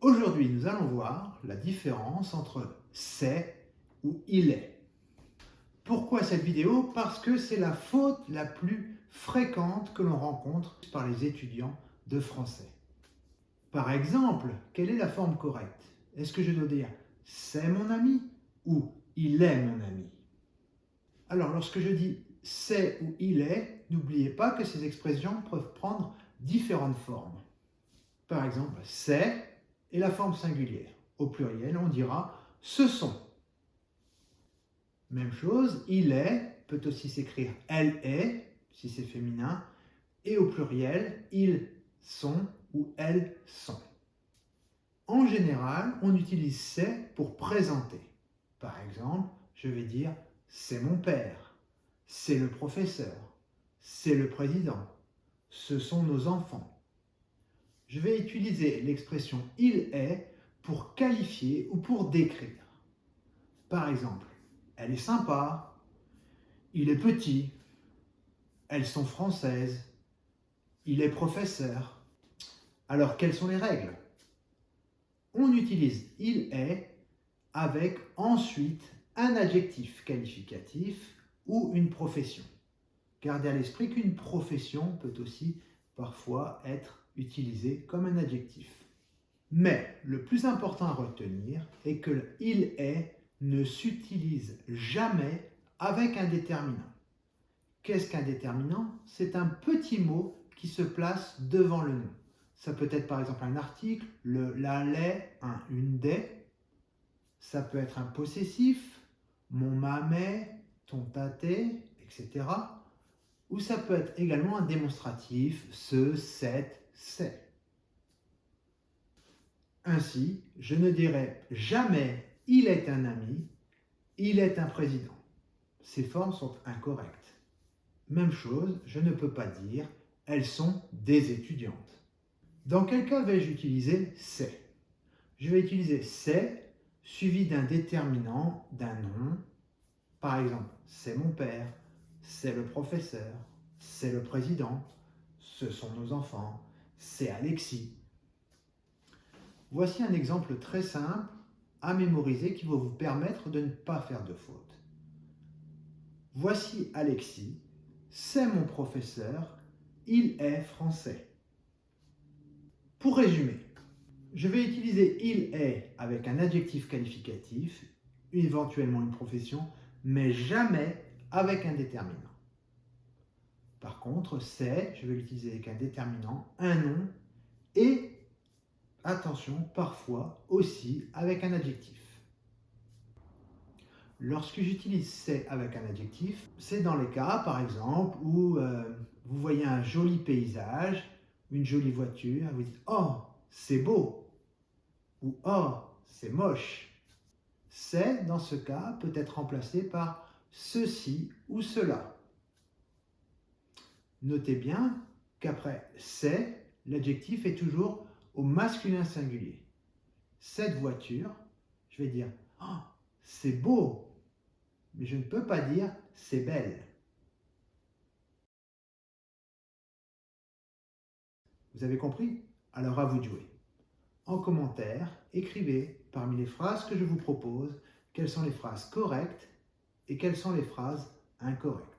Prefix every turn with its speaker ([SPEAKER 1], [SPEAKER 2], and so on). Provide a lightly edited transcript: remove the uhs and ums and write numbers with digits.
[SPEAKER 1] Aujourd'hui, nous allons voir la différence entre c'est ou il est. Pourquoi cette vidéo? Parce que c'est la faute la plus fréquente que l'on rencontre par les étudiants de français. Par exemple, quelle est la forme correcte? Est-ce que je dois dire c'est mon ami ou il est mon ami? Alors, lorsque je dis c'est ou il est, n'oubliez pas que ces expressions peuvent prendre différentes formes. Par exemple, c'est est la forme singulière. Au pluriel, on dira ce sont. Même chose, il est peut aussi s'écrire elle est, si c'est féminin, et au pluriel, ils sont ou elles sont. En général, on utilise c'est pour présenter. Par exemple, je vais dire c'est mon père, c'est le professeur, c'est le président, ce sont nos enfants. Je vais utiliser l'expression il est pour qualifier ou pour décrire. Par exemple, elle est sympa, il est petit, elles sont françaises, il est professeur. Alors, quelles sont les règles? On utilise il est avec ensuite un adjectif qualificatif ou une profession. Gardez à l'esprit qu'une profession peut aussi parfois être utilisée comme un adjectif. Mais le plus important à retenir est que le il est ne s'utilise jamais avec un déterminant. Qu'est-ce qu'un déterminant? C'est un petit mot qui se place devant le nom. Ça peut être par exemple un article, le, la, les, un, une, des. Ça peut être un possessif, mon, ma, mes, ton, ta, tes, etc. Ou ça peut être également un démonstratif, ce, cette, c'est. Ainsi, je ne dirai jamais « il est un ami »,« il est un président ». Ces formes sont incorrectes. Même chose, je ne peux pas dire « elles sont des étudiantes ». Dans quel cas vais-je utiliser « c'est » ? Je vais utiliser « c'est » suivi d'un déterminant, d'un nom. Par exemple, c'est mon père, c'est le professeur, c'est le président, ce sont nos enfants, c'est Alexis. Voici un exemple très simple à mémoriser qui va vous permettre de ne pas faire de faute. Voici Alexis, c'est mon professeur, il est français. Pour résumer, je vais utiliser il est avec un adjectif qualificatif, éventuellement une profession, mais jamais avec un déterminant. Par contre, c'est, je vais l'utiliser avec un déterminant, un nom et attention, parfois aussi avec un adjectif. Lorsque j'utilise c'est avec un adjectif, c'est dans les cas, par exemple, où vous voyez un joli paysage, une jolie voiture, et vous dites « Oh, c'est beau » ou « Oh, c'est moche ». C'est, dans ce cas, peut être remplacé par ceci ou cela. Notez bien qu'après c'est, l'adjectif est toujours au masculin singulier. Cette voiture, je vais dire « Oh, c'est beau », mais je ne peux pas dire « c'est belle ». Vous avez compris? Alors à vous de jouer. En commentaire, écrivez parmi les phrases que je vous propose quelles sont les phrases correctes et quelles sont les phrases incorrectes.